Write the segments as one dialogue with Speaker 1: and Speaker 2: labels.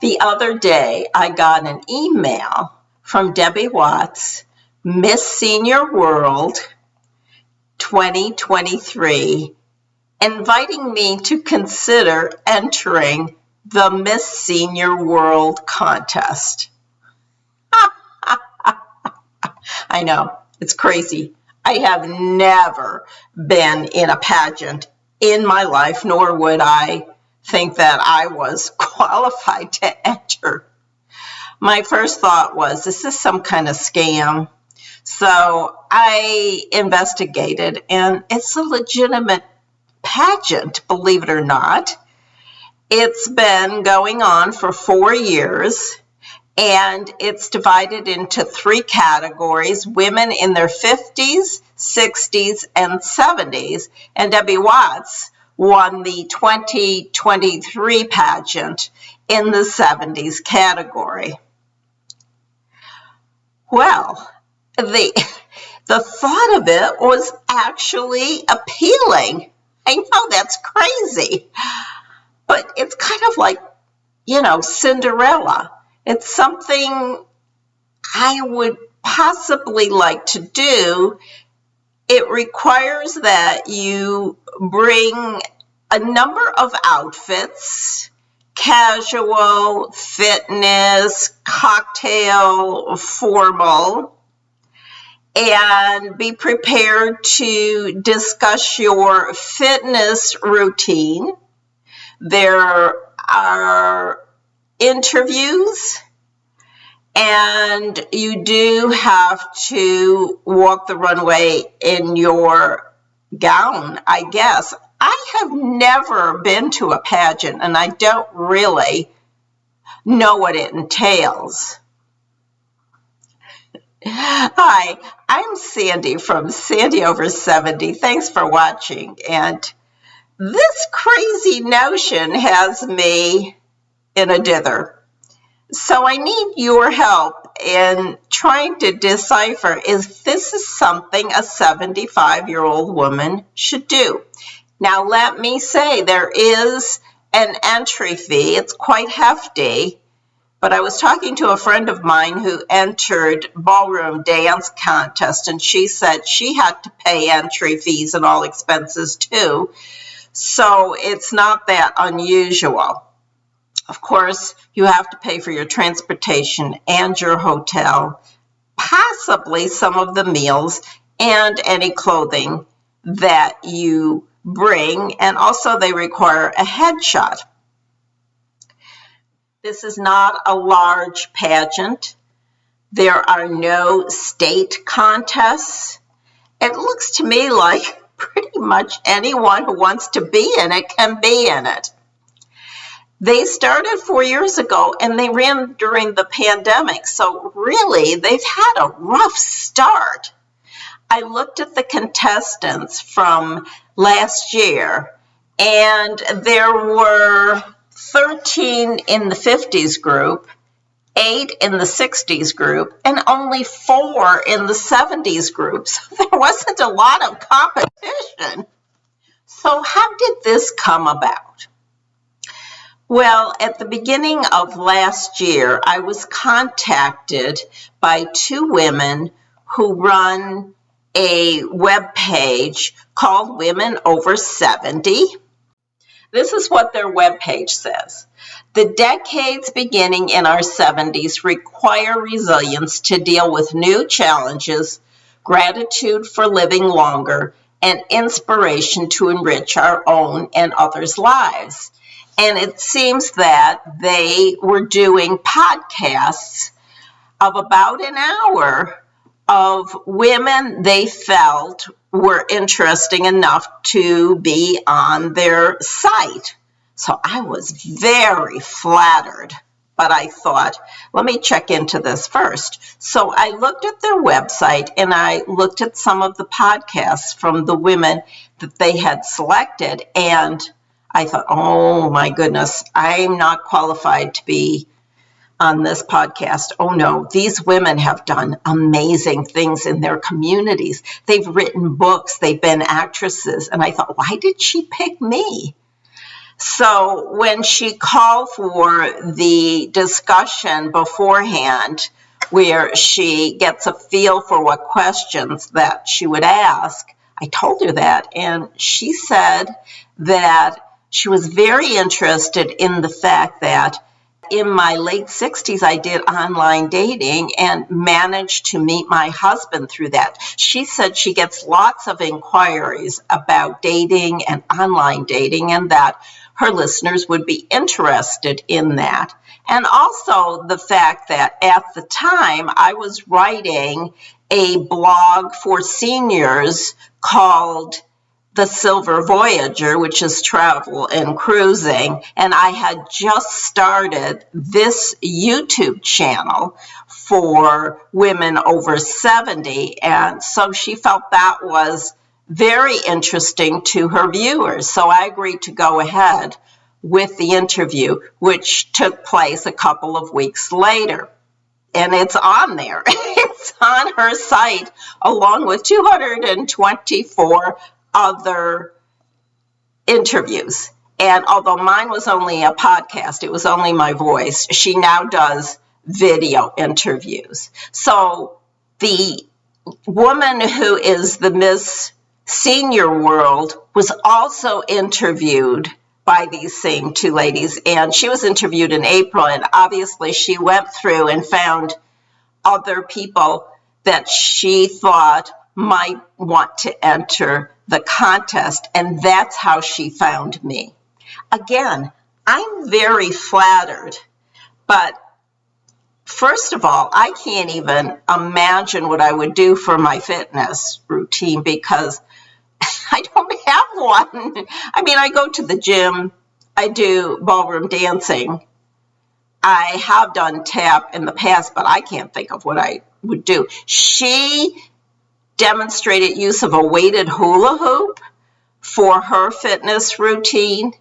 Speaker 1: The other day, I got an email from Debbie Watts, Miss Senior World 2023, inviting me to consider entering the Miss Senior World contest. I know, it's crazy. I have never been in a pageant in my life, nor would I think that I was qualified to enter. My first thought was, is this some kind of scam? So I investigated, and it's a legitimate pageant, believe it or not. It's been going on for 4 years, and it's divided into 3 categories: women in their 50s, 60s, and 70s. And Debbie Watts won the 2023 pageant in the 70s category. Well, the thought of it was actually appealing. I know that's crazy, but it's kind of like, Cinderella. It's something I would possibly like to do. It requires that you bring a number of outfits: casual, fitness, cocktail, formal, and be prepared to discuss your fitness routine. There are interviews, and you do have to walk the runway in your gown, I guess. I have never been to a pageant, and I don't really know what it entails. Hi, I'm Sandy from Sandy Over 70. Thanks for watching. And this crazy notion has me in a dither. So I need your help in trying to decipher if this is something a 75-year-old woman should do. Now, let me say there is an entry fee. It's quite hefty, but I was talking to a friend of mine who entered ballroom dance contest, and she said she had to pay entry fees and all expenses too. So it's not that unusual. Of course, you have to pay for your transportation and your hotel, possibly some of the meals and any clothing that you bring, and also they require a headshot. This is not a large pageant. There are no state contests. It looks to me like pretty much anyone who wants to be in it can be in it. They started 4 years ago, and they ran during the pandemic, so really they've had a rough start. I looked at the contestants from last year, and there were 13 in the 50s group, 8 in the 60s group, and only 4 in the 70s group. So there wasn't a lot of competition. So how did this come about? Well, at the beginning of last year, I was contacted by 2 women who run a web page called Women Over 70. This is what their web page says. The decades beginning in our 70s require resilience to deal with new challenges, gratitude for living longer, and inspiration to enrich our own and others' lives. And it seems that they were doing podcasts of about an hour of women they felt were interesting enough to be on their site. So I was very flattered, but I thought, let me check into this first. So I looked at their website, and I looked at some of the podcasts from the women that they had selected, and I thought, oh my goodness, I'm not qualified to be on this podcast. Oh no, these women have done amazing things in their communities. They've written books, they've been actresses. And I thought, why did she pick me? So when she called for the discussion beforehand, where she gets a feel for what questions that she would ask, I told her that, and she said that she was very interested in the fact that in my late 60s, I did online dating and managed to meet my husband through that. She said she gets lots of inquiries about dating and online dating, and that her listeners would be interested in that. And also the fact that at the time I was writing a blog for seniors called The Silver Voyager, which is travel and cruising, and I had just started this YouTube channel for women over 70, and so she felt that was very interesting to her viewers. So I agreed to go ahead with the interview, which took place a couple of weeks later. And it's on there. It's on her site, along with 224 other interviews. And although mine was only a podcast, it was only my voice, she now does video interviews. So the woman who is the Miss Senior World was also interviewed by these same two ladies, and she was interviewed in April, and obviously she went through and found other people that she thought might want to enter the contest, and that's how she found me. Again, I'm very flattered, but first of all, I can't even imagine what I would do for my fitness routine because I don't have one. I mean, I go to the gym, I do ballroom dancing. I have done tap in the past, but I can't think of what I would do. She demonstrated use of a weighted hula hoop for her fitness routine.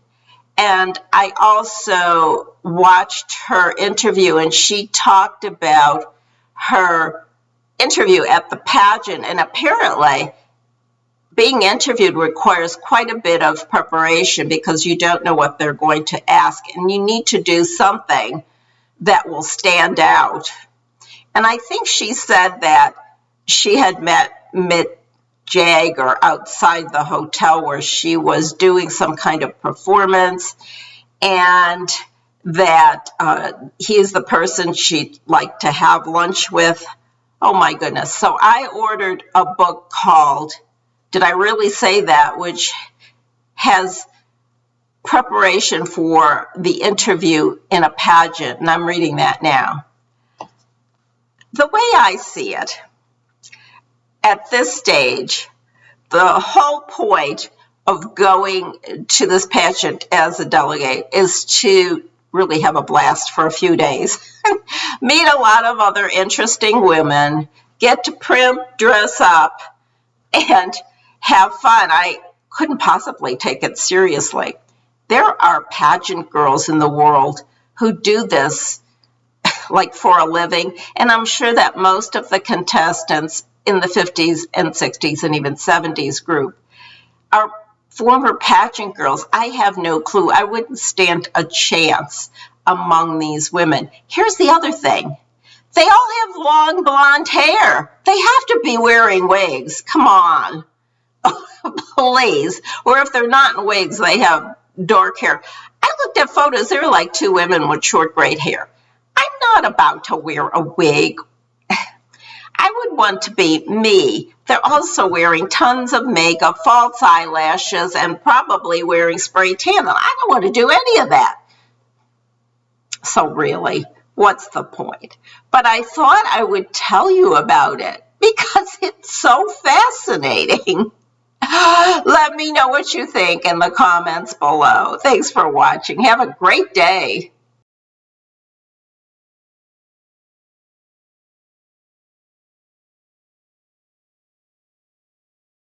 Speaker 1: And I also watched her interview, and she talked about her interview at the pageant. And apparently, being interviewed requires quite a bit of preparation because you don't know what they're going to ask, and you need to do something that will stand out. And I think she said that she had met Mick Jagger outside the hotel where she was doing some kind of performance, and that he is the person she'd like to have lunch with. Oh my goodness. So I ordered a book called Did I Really Say That?, which has preparation for the interview in a pageant, and I'm reading that now. The way I see it, at this stage, the whole point of going to this pageant as a delegate is to really have a blast for a few days, meet a lot of other interesting women, get to primp, dress up, and have fun. I couldn't possibly take it seriously. There are pageant girls in the world who do this like for a living, and I'm sure that most of the contestants in the 50s and 60s and even 70s group are former pageant girls. I have no clue. I wouldn't stand a chance among these women. Here's the other thing. They all have long blonde hair. They have to be wearing wigs. Come on. Please. Or if they're not in wigs, they have dark hair. I looked at photos. There were like two women with short braid hair. I'm not about to wear a wig. I would want to be me. They're also wearing tons of makeup, false eyelashes, and probably wearing spray tan. I don't want to do any of that. So really, what's the point? But I thought I would tell you about it because it's so fascinating. Let me know what you think in the comments below. Thanks for watching. Have a great day.